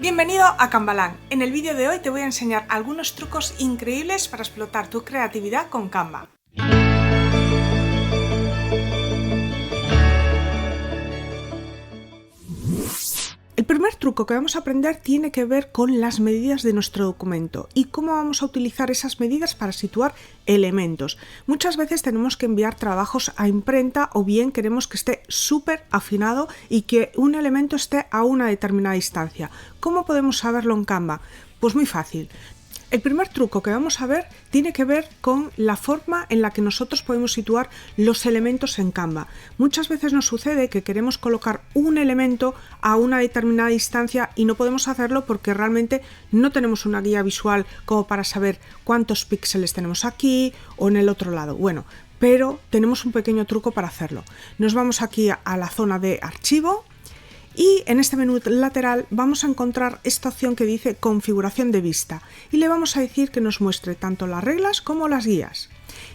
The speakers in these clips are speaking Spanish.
Bienvenido a Canvaland. En el vídeo de hoy te voy a enseñar algunos trucos increíbles para explotar tu creatividad con Canva. El primer truco que vamos a aprender tiene que ver con las medidas de nuestro documento y cómo vamos a utilizar esas medidas para situar elementos. Muchas veces tenemos que enviar trabajos a imprenta o bien queremos que esté súper afinado y que un elemento esté a una determinada distancia. ¿Cómo podemos saberlo en Canva? Pues muy fácil. El primer truco que vamos a ver tiene que ver con la forma en la que nosotros podemos situar los elementos en Canva. Muchas veces nos sucede que queremos colocar un elemento a una determinada distancia y no podemos hacerlo porque realmente no tenemos una guía visual como para saber cuántos píxeles tenemos aquí o en el otro lado. Bueno, pero tenemos un pequeño truco para hacerlo. Nos vamos aquí a la zona de archivo. Y en este menú lateral vamos a encontrar esta opción que dice configuración de vista y le vamos a decir que nos muestre tanto las reglas como las guías.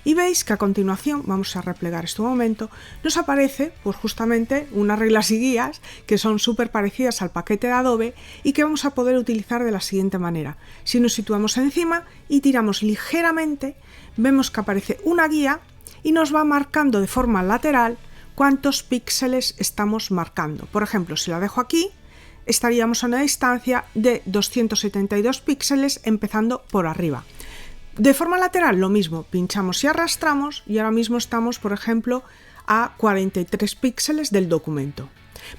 Y veis que a continuación, vamos a replegar este momento, nos aparece pues justamente unas reglas y guías que son súper parecidas al paquete de Adobe y que vamos a poder utilizar de la siguiente manera. Si nos situamos encima y tiramos ligeramente, vemos que aparece una guía y nos va marcando de forma lateral cuántos píxeles estamos marcando. Por ejemplo, si la dejo aquí, estaríamos a una distancia de 272 píxeles empezando por arriba. De forma lateral, lo mismo, pinchamos y arrastramos y ahora mismo estamos, por ejemplo, a 43 píxeles del documento.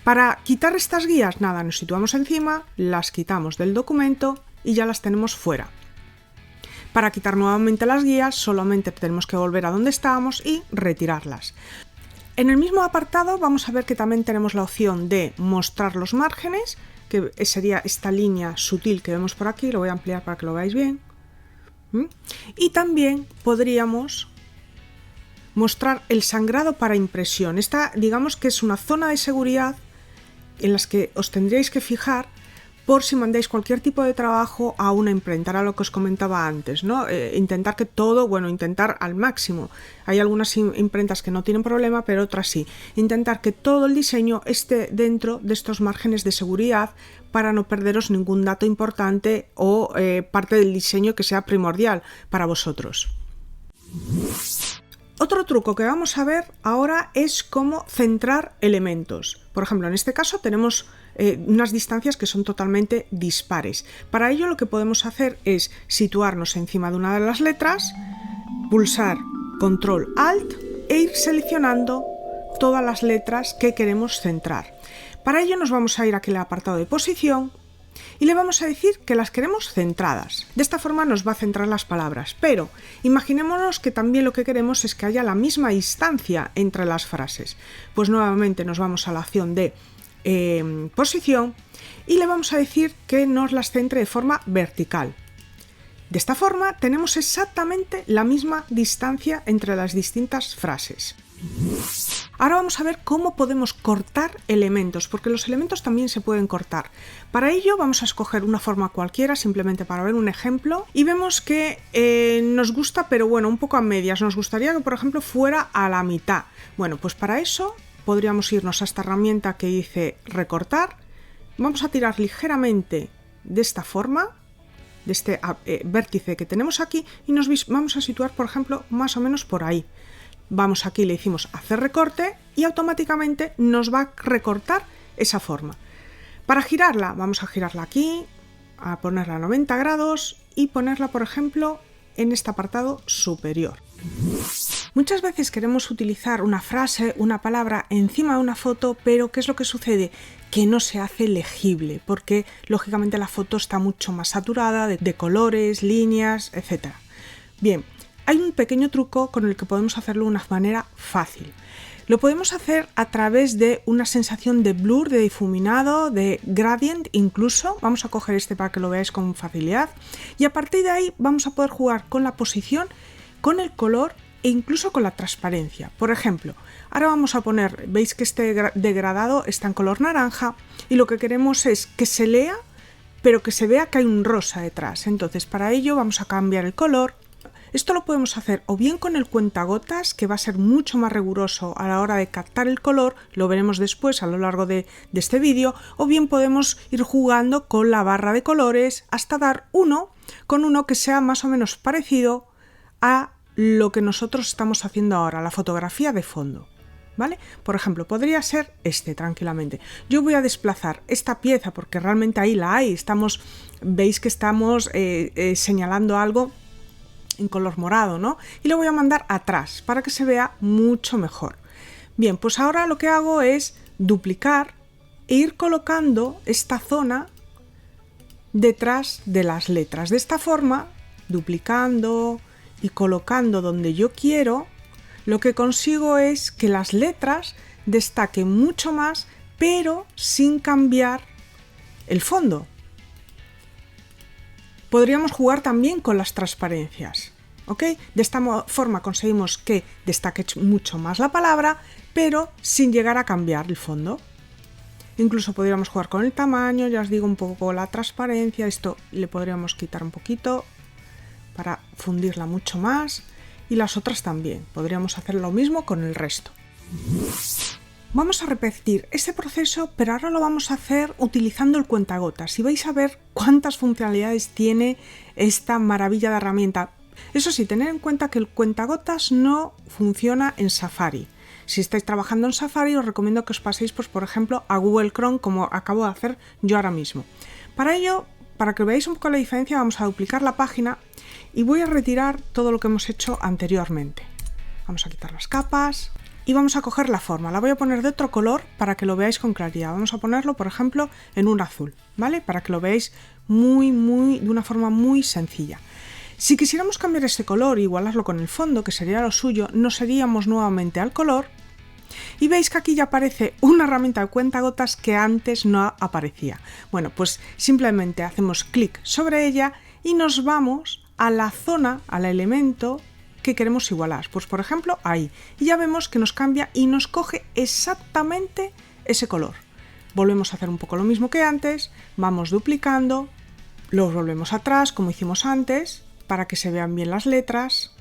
Para quitar estas guías, nada, nos situamos encima, las quitamos del documento y ya las tenemos fuera. Para quitar nuevamente las guías, solamente tenemos que volver a donde estábamos y retirarlas. En el mismo apartado vamos a ver que también tenemos la opción de mostrar los márgenes, que sería esta línea sutil que vemos por aquí, lo voy a ampliar para que lo veáis bien. Y también podríamos mostrar el sangrado para impresión. Esta, digamos que es una zona de seguridad en las que os tendríais que fijar por si mandáis cualquier tipo de trabajo a una imprenta, era lo que os comentaba antes, ¿no? Intentar que todo, intentar al máximo. Hay algunas imprentas que no tienen problema, pero otras sí. Intentar que todo el diseño esté dentro de estos márgenes de seguridad para no perderos ningún dato importante o parte del diseño que sea primordial para vosotros. Otro truco que vamos a ver ahora es cómo centrar elementos. Por ejemplo, en este caso tenemos unas distancias que son totalmente dispares. Para ello lo que podemos hacer es situarnos encima de una de las letras, pulsar Control Alt e ir seleccionando todas las letras que queremos centrar. Para ello nos vamos a ir aquí al apartado de posición y le vamos a decir que las queremos centradas. De esta forma nos va a centrar las palabras, pero imaginémonos que también lo que queremos es que haya la misma distancia entre las frases. Pues nuevamente nos vamos a la opción de posición y le vamos a decir que nos las centre de forma vertical. De esta forma tenemos exactamente la misma distancia entre las distintas frases. Ahora vamos a ver cómo podemos cortar elementos, porque los elementos también se pueden cortar. Para ello vamos a escoger una forma cualquiera, simplemente para ver un ejemplo, y vemos que nos gusta, pero un poco a medias. Nos gustaría que, por ejemplo, fuera a la mitad. Bueno, pues para eso podríamos irnos a esta herramienta que dice recortar. Vamos a tirar ligeramente de esta forma, de este vértice que tenemos aquí, y nos vamos a situar, por ejemplo, más o menos por ahí. Vamos aquí, le decimos hacer recorte y automáticamente nos va a recortar esa forma. Para girarla, vamos a girarla aquí, a ponerla a 90 grados y ponerla, por ejemplo, en este apartado superior. Muchas veces queremos utilizar una frase, una palabra encima de una foto, pero ¿qué es lo que sucede? Que no se hace legible, porque lógicamente la foto está mucho más saturada de colores, líneas, etc. Bien, hay un pequeño truco con el que podemos hacerlo de una manera fácil. Lo podemos hacer a través de una sensación de blur, de difuminado, de gradient incluso. Vamos a coger este para que lo veáis con facilidad. Y a partir de ahí vamos a poder jugar con la posición, con el color e incluso con la transparencia. Por ejemplo, ahora vamos a poner, veis que este degradado está en color naranja y lo que queremos es que se lea, pero que se vea que hay un rosa detrás. Entonces, para ello vamos a cambiar el color. Esto lo podemos hacer o bien con el cuentagotas, que va a ser mucho más riguroso a la hora de captar el color, lo veremos después a lo largo de este vídeo, o bien podemos ir jugando con la barra de colores hasta dar uno que sea más o menos parecido a lo que nosotros estamos haciendo ahora, la fotografía de fondo. ¿Vale? Por ejemplo, podría ser este tranquilamente. Yo voy a desplazar esta pieza porque realmente ahí la hay. Veis que estamos señalando algo en color morado, ¿no? Y lo voy a mandar atrás para que se vea mucho mejor. Bien, pues ahora lo que hago es duplicar e ir colocando esta zona detrás de las letras. De esta forma, duplicando y colocando donde yo quiero, lo que consigo es que las letras destaquen mucho más, pero sin cambiar el fondo. Podríamos jugar también con las transparencias, ¿ok? De esta forma conseguimos que destaque mucho más la palabra, pero sin llegar a cambiar el fondo. Incluso podríamos jugar con el tamaño, ya os digo, un poco la transparencia. Esto le podríamos quitar un poquito para fundirla mucho más. Y las otras también. Podríamos hacer lo mismo con el resto. Vamos a repetir este proceso, pero ahora lo vamos a hacer utilizando el cuentagotas y vais a ver cuántas funcionalidades tiene esta maravilla de herramienta. Eso sí, tened en cuenta que el cuentagotas no funciona en Safari. Si estáis trabajando en Safari, os recomiendo que os paséis, pues, por ejemplo, a Google Chrome, como acabo de hacer yo ahora mismo. Para ello, para que veáis un poco la diferencia, vamos a duplicar la página y voy a retirar todo lo que hemos hecho anteriormente. Vamos a quitar las capas y vamos a coger la forma. La voy a poner de otro color para que lo veáis con claridad. Vamos a ponerlo, por ejemplo, en un azul, ¿vale? Para que lo veáis de una forma muy sencilla. Si quisiéramos cambiar este color e igualarlo con el fondo, que sería lo suyo, nos iríamos nuevamente al color y veis que aquí ya aparece una herramienta de cuentagotas que antes no aparecía. Bueno, pues simplemente hacemos clic sobre ella y nos vamos a la zona, al elemento que queremos igualar. Pues por ejemplo ahí. Y ya vemos que nos cambia y nos coge exactamente ese color. Volvemos a hacer un poco lo mismo que antes, vamos duplicando, lo volvemos atrás como hicimos antes para que se vean bien las letras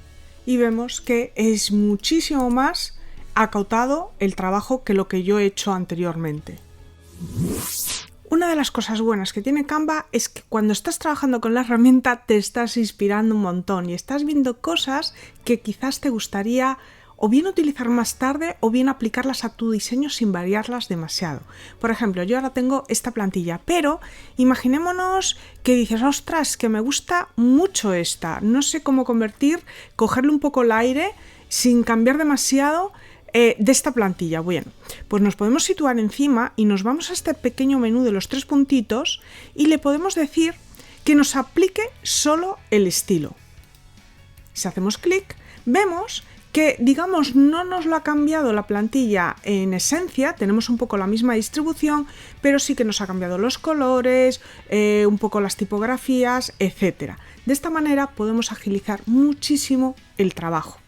y vemos que es muchísimo más acautado el trabajo que lo que yo he hecho anteriormente. Una de las cosas buenas que tiene Canva es que cuando estás trabajando con la herramienta te estás inspirando un montón y estás viendo cosas que quizás te gustaría o bien utilizar más tarde o bien aplicarlas a tu diseño sin variarlas demasiado. Por ejemplo, yo ahora tengo esta plantilla, pero imaginémonos que dices, ostras, que me gusta mucho esta, no sé cómo cogerle un poco el aire sin cambiar demasiado de esta plantilla. Bueno, pues nos podemos situar encima y nos vamos a este pequeño menú de los 3 puntitos y le podemos decir que nos aplique solo el estilo. Si hacemos clic, vemos que, digamos, no nos lo ha cambiado la plantilla en esencia, tenemos un poco la misma distribución, pero sí que nos ha cambiado los colores, un poco las tipografías, etc. De esta manera podemos agilizar muchísimo el trabajo.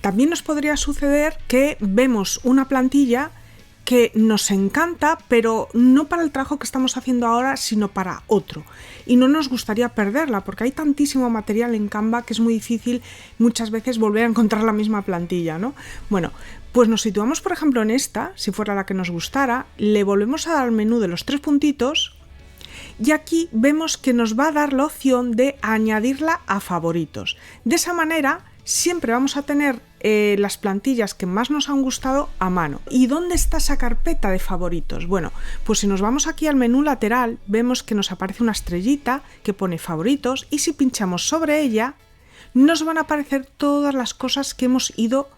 También nos podría suceder que vemos una plantilla que nos encanta, pero no para el trabajo que estamos haciendo ahora, sino para otro. Y no nos gustaría perderla, porque hay tantísimo material en Canva que es muy difícil muchas veces volver a encontrar la misma plantilla, ¿no? Bueno, pues nos situamos, por ejemplo, en esta, si fuera la que nos gustara, le volvemos a dar al menú de los 3 puntitos y aquí vemos que nos va a dar la opción de añadirla a favoritos. De esa manera siempre vamos a tener las plantillas que más nos han gustado a mano. ¿Y dónde está esa carpeta de favoritos? Bueno, pues si nos vamos aquí al menú lateral, vemos que nos aparece una estrellita que pone favoritos y si pinchamos sobre ella, nos van a aparecer todas las cosas que hemos ido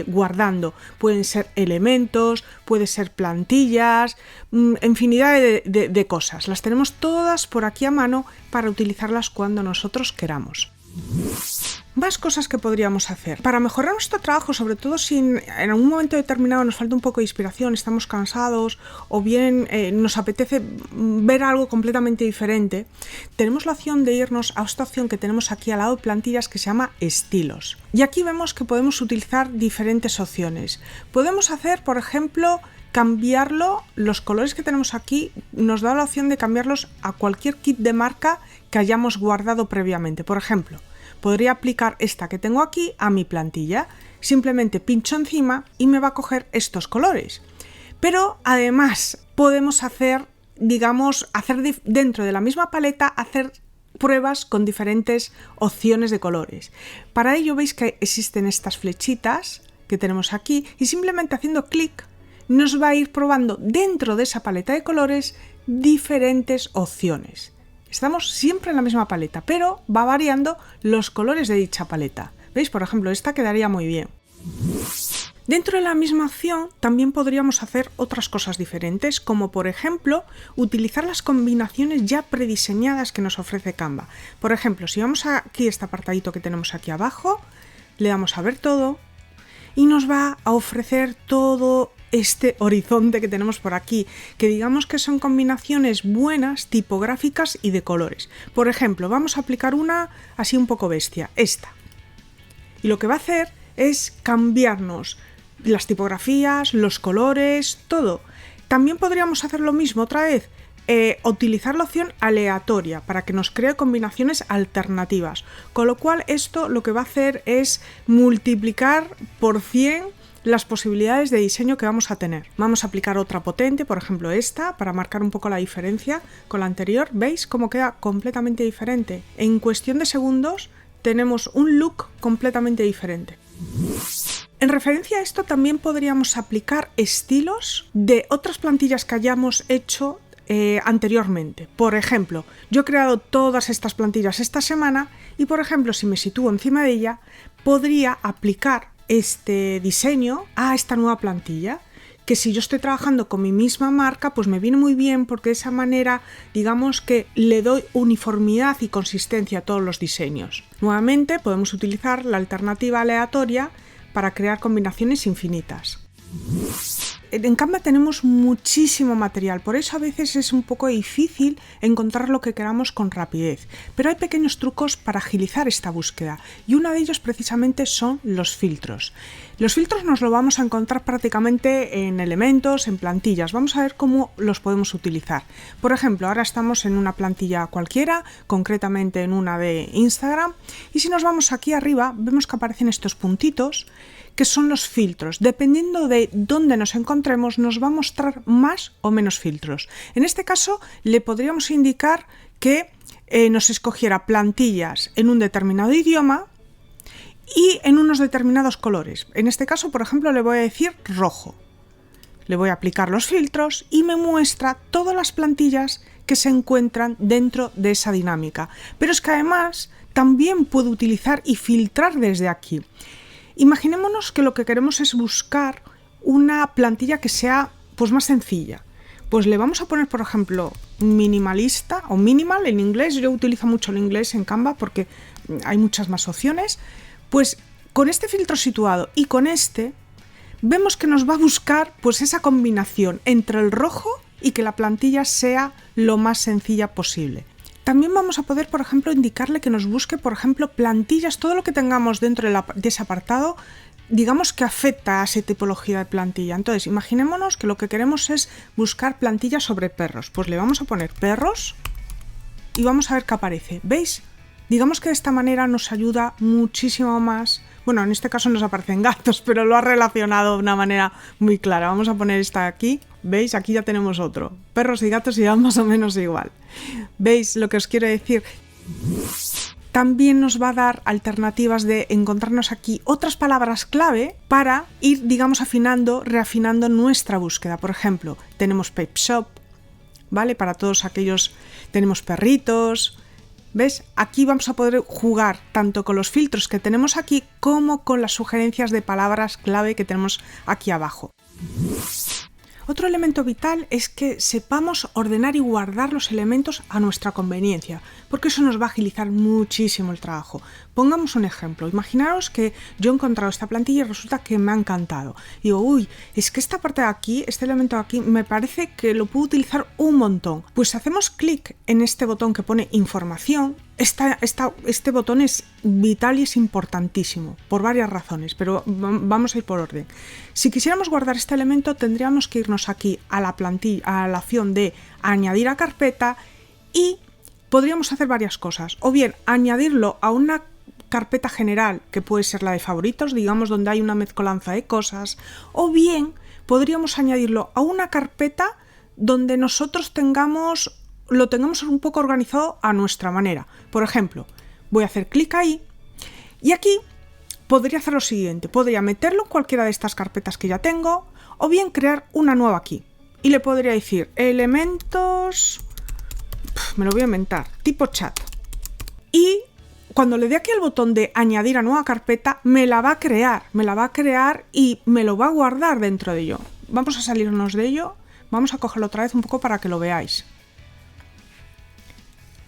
guardando. Pueden ser elementos, pueden ser plantillas, infinidad de cosas. Las tenemos todas por aquí a mano para utilizarlas cuando nosotros queramos. Más cosas que podríamos hacer para mejorar nuestro trabajo, sobre todo si en algún momento determinado nos falta un poco de inspiración, estamos cansados o bien nos apetece ver algo completamente diferente. Tenemos la opción de irnos a esta opción que tenemos aquí al lado de plantillas que se llama estilos. Y aquí vemos que podemos utilizar diferentes opciones. Podemos hacer, por ejemplo, cambiarlo, los colores que tenemos aquí nos da la opción de cambiarlos a cualquier kit de marca que hayamos guardado previamente. Por ejemplo, podría aplicar esta que tengo aquí a mi plantilla. Simplemente pincho encima y me va a coger estos colores. Pero además podemos hacer, dentro de la misma paleta, hacer pruebas con diferentes opciones de colores. Para ello veis que existen estas flechitas que tenemos aquí y simplemente haciendo clic nos va a ir probando dentro de esa paleta de colores diferentes opciones. Estamos siempre en la misma paleta, pero va variando los colores de dicha paleta. ¿Veis? Por ejemplo, esta quedaría muy bien. Dentro de la misma opción también podríamos hacer otras cosas diferentes, como por ejemplo utilizar las combinaciones ya prediseñadas que nos ofrece Canva. Por ejemplo, si vamos aquí a este apartadito que tenemos aquí abajo, le damos a ver todo y nos va a ofrecer todo este horizonte que tenemos por aquí, que digamos que son combinaciones buenas, tipográficas y de colores. Por ejemplo, vamos a aplicar una así un poco bestia, esta. Y lo que va a hacer es cambiarnos las tipografías, los colores, todo. También podríamos hacer lo mismo otra vez, utilizar la opción aleatoria para que nos cree combinaciones alternativas, con lo cual esto lo que va a hacer es multiplicar por 100 las posibilidades de diseño que vamos a tener. Vamos a aplicar otra potente, por ejemplo esta, para marcar un poco la diferencia con la anterior. ¿Veis cómo queda completamente diferente? En cuestión de segundos tenemos un look completamente diferente. En referencia a esto también podríamos aplicar estilos de otras plantillas que hayamos hecho anteriormente. Por ejemplo, yo he creado todas estas plantillas esta semana y por ejemplo si me sitúo encima de ella podría aplicar este diseño a esta nueva plantilla, que si yo estoy trabajando con mi misma marca pues me viene muy bien porque de esa manera digamos que le doy uniformidad y consistencia a todos los diseños. Nuevamente podemos utilizar la alternativa aleatoria para crear combinaciones infinitas. En Canva tenemos muchísimo material, por eso a veces es un poco difícil encontrar lo que queramos con rapidez, pero hay pequeños trucos para agilizar esta búsqueda y uno de ellos precisamente son los filtros. Los filtros nos los vamos a encontrar prácticamente en elementos, en plantillas. Vamos a ver cómo los podemos utilizar. Por ejemplo, ahora estamos en una plantilla cualquiera, concretamente en una de Instagram, y si nos vamos aquí arriba vemos que aparecen estos puntitos que son los filtros. Dependiendo de dónde nos encontremos nos va a mostrar más o menos filtros. En este caso le podríamos indicar que nos escogiera plantillas en un determinado idioma y en unos determinados colores. En este caso, por ejemplo, le voy a decir rojo. Le voy a aplicar los filtros y me muestra todas las plantillas que se encuentran dentro de esa dinámica. Pero es que además también puedo utilizar y filtrar desde aquí. Imaginémonos que lo que queremos es buscar una plantilla que sea pues más sencilla. Pues le vamos a poner, por ejemplo, minimalista o minimal en inglés. Yo utilizo mucho el inglés en Canva porque hay muchas más opciones. Pues con este filtro situado y con este, vemos que nos va a buscar pues esa combinación entre el rojo y que la plantilla sea lo más sencilla posible. También vamos a poder, por ejemplo, indicarle que nos busque, por ejemplo, plantillas, todo lo que tengamos dentro de ese apartado, digamos que afecta a esa tipología de plantilla. Entonces, imaginémonos que lo que queremos es buscar plantillas sobre perros. Pues le vamos a poner perros y vamos a ver qué aparece. ¿Veis? Digamos que de esta manera nos ayuda muchísimo más. Bueno, en este caso nos aparecen gatos, pero lo ha relacionado de una manera muy clara. Vamos a poner esta aquí. ¿Veis? Aquí ya tenemos otro. Perros y gatos irán más o menos igual. ¿Veis lo que os quiero decir? También nos va a dar alternativas de encontrarnos aquí otras palabras clave para ir, digamos, reafinando nuestra búsqueda. Por ejemplo, tenemos pet shop, ¿vale? Para todos aquellos, tenemos perritos. ¿Ves? Aquí vamos a poder jugar tanto con los filtros que tenemos aquí como con las sugerencias de palabras clave que tenemos aquí abajo. Otro elemento vital es que sepamos ordenar y guardar los elementos a nuestra conveniencia, porque eso nos va a agilizar muchísimo el trabajo. Pongamos un ejemplo. Imaginaros que yo he encontrado esta plantilla y resulta que me ha encantado. Y digo, uy, es que esta parte de aquí, este elemento de aquí, me parece que lo puedo utilizar un montón. Pues si hacemos clic en este botón que pone información, este botón es vital y es importantísimo por varias razones, pero vamos a ir por orden. Si quisiéramos guardar este elemento tendríamos que irnos aquí a la plantilla, a la opción de añadir a carpeta y podríamos hacer varias cosas, o bien añadirlo a una carpeta general, que puede ser la de favoritos, digamos, donde hay una mezcolanza de cosas, o bien podríamos añadirlo a una carpeta donde nosotros lo tengamos un poco organizado a nuestra manera. Por ejemplo, voy a hacer clic ahí y aquí podría hacer lo siguiente. Podría meterlo en cualquiera de estas carpetas que ya tengo o bien crear una nueva aquí. Y le podría decir elementos, me lo voy a inventar, tipo chat. Y cuando le dé aquí al botón de añadir a nueva carpeta, me la va a crear y me lo va a guardar dentro de ello. Vamos a salirnos de ello, vamos a cogerlo otra vez un poco para que lo veáis.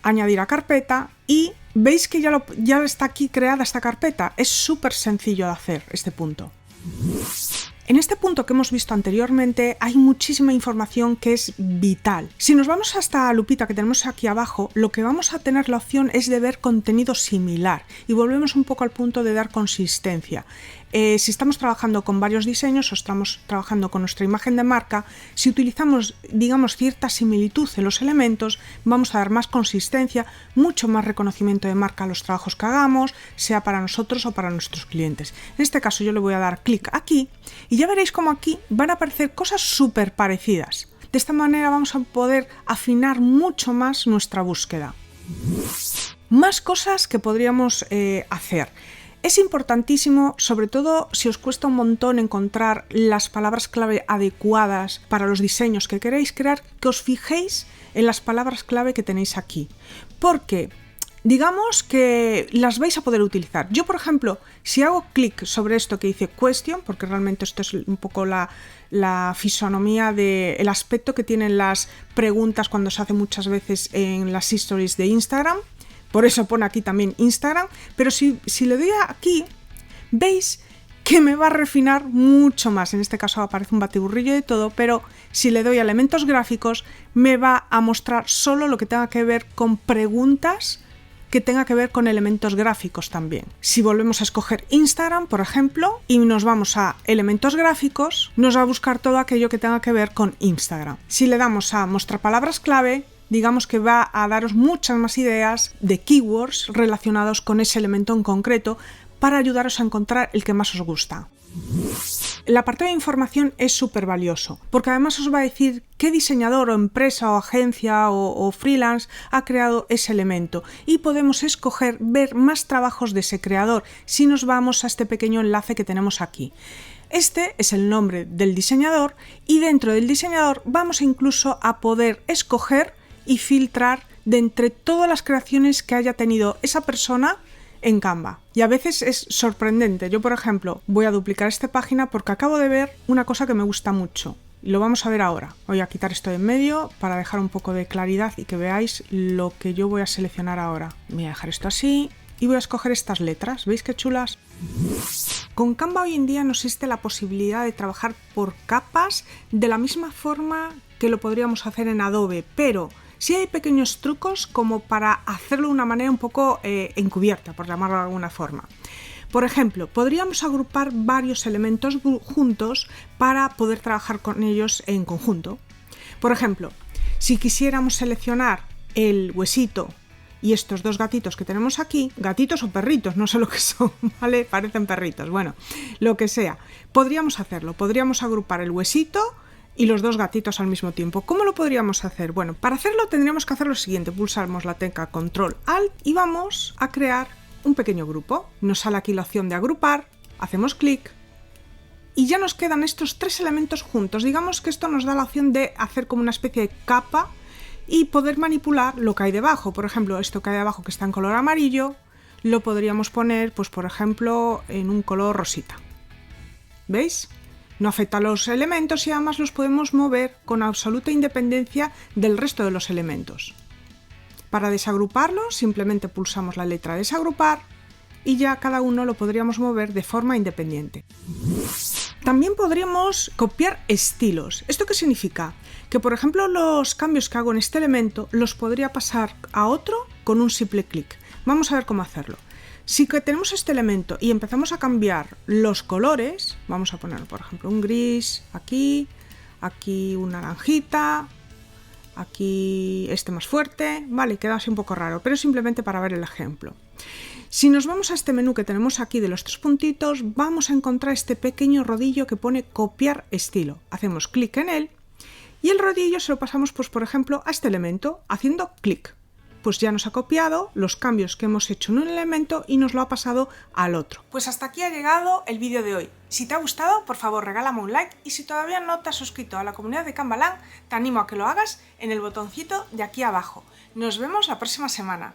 Añadir a carpeta y veis que ya está aquí creada esta carpeta. Es súper sencillo de hacer este punto. En este punto que hemos visto anteriormente hay muchísima información que es vital. Si nos vamos a esta lupita que tenemos aquí abajo, lo que vamos a tener la opción es de ver contenido similar y volvemos un poco al punto de dar consistencia. Si estamos trabajando con varios diseños o estamos trabajando con nuestra imagen de marca, si utilizamos, digamos, cierta similitud en los elementos, vamos a dar más consistencia, mucho más reconocimiento de marca a los trabajos que hagamos, sea para nosotros o para nuestros clientes. En este caso yo le voy a dar clic aquí y ya veréis como aquí van a aparecer cosas súper parecidas. De esta manera vamos a poder afinar mucho más nuestra búsqueda. Más cosas que podríamos hacer. Es importantísimo, sobre todo si os cuesta un montón encontrar las palabras clave adecuadas para los diseños que queréis crear, que os fijéis en las palabras clave que tenéis aquí. Porque digamos que las vais a poder utilizar. Yo, por ejemplo, si hago clic sobre esto que dice question, porque realmente esto es un poco la fisonomía del aspecto que tienen las preguntas cuando se hace muchas veces en las stories de Instagram. Por eso pone aquí también Instagram, pero si le doy aquí, veis que me va a refinar mucho más. En este caso aparece un batiburrillo de todo, pero si le doy a elementos gráficos, me va a mostrar solo lo que tenga que ver con preguntas que tenga que ver con elementos gráficos también. Si volvemos a escoger Instagram, por ejemplo, y nos vamos a elementos gráficos, nos va a buscar todo aquello que tenga que ver con Instagram. Si le damos a mostrar palabras clave, digamos que va a daros muchas más ideas de keywords relacionados con ese elemento en concreto para ayudaros a encontrar el que más os gusta. El apartado de información es súper valioso porque además os va a decir qué diseñador o empresa o agencia o freelance ha creado ese elemento y podemos escoger ver más trabajos de ese creador si nos vamos a este pequeño enlace que tenemos aquí. Este es el nombre del diseñador y dentro del diseñador vamos incluso a poder escoger y filtrar de entre todas las creaciones que haya tenido esa persona en Canva. Y a veces es sorprendente. Yo, por ejemplo, voy a duplicar esta página porque acabo de ver una cosa que me gusta mucho. Y lo vamos a ver ahora. Voy a quitar esto de en medio para dejar un poco de claridad y que veáis lo que yo voy a seleccionar ahora. Voy a dejar esto así y voy a escoger estas letras. ¿Veis qué chulas? Con Canva hoy en día nos existe la posibilidad de trabajar por capas de la misma forma que lo podríamos hacer en Adobe, pero sí hay pequeños trucos como para hacerlo de una manera un poco encubierta, por llamarlo de alguna forma. Por ejemplo, podríamos agrupar varios elementos juntos para poder trabajar con ellos en conjunto. Por ejemplo, si quisiéramos seleccionar el huesito y estos dos gatitos que tenemos aquí, gatitos o perritos, no sé lo que son, ¿vale? Parecen perritos, bueno, lo que sea. Podríamos hacerlo, podríamos agrupar el huesito y los dos gatitos al mismo tiempo. ¿Cómo lo podríamos hacer? Bueno, para hacerlo tendríamos que hacer lo siguiente. Pulsamos la tecla Control Alt y vamos a crear un pequeño grupo. Nos sale aquí la opción de agrupar, hacemos clic y ya nos quedan estos tres elementos juntos. Digamos que esto nos da la opción de hacer como una especie de capa y poder manipular lo que hay debajo. Por ejemplo, esto que hay debajo que está en color amarillo, lo podríamos poner, pues por ejemplo, en un color rosita. ¿Veis? No afecta a los elementos y además los podemos mover con absoluta independencia del resto de los elementos. Para desagruparlo, simplemente pulsamos la letra desagrupar y ya cada uno lo podríamos mover de forma independiente. También podríamos copiar estilos. ¿Esto qué significa? Que por ejemplo los cambios que hago en este elemento los podría pasar a otro con un simple clic. Vamos a ver cómo hacerlo. Si tenemos este elemento y empezamos a cambiar los colores, vamos a poner por ejemplo un gris aquí, aquí un naranjita, aquí este más fuerte, vale, queda así un poco raro, pero simplemente para ver el ejemplo. Si nos vamos a este menú que tenemos aquí de los 3 puntitos, vamos a encontrar este pequeño rodillo que pone copiar estilo. Hacemos clic en él y el rodillo se lo pasamos, pues por ejemplo, a este elemento, haciendo clic. Pues ya nos ha copiado los cambios que hemos hecho en un elemento y nos lo ha pasado al otro. Pues hasta aquí ha llegado el vídeo de hoy. Si te ha gustado, por favor regálame un like y si todavía no te has suscrito a la comunidad de Kanbalan, te animo a que lo hagas en el botoncito de aquí abajo. Nos vemos la próxima semana.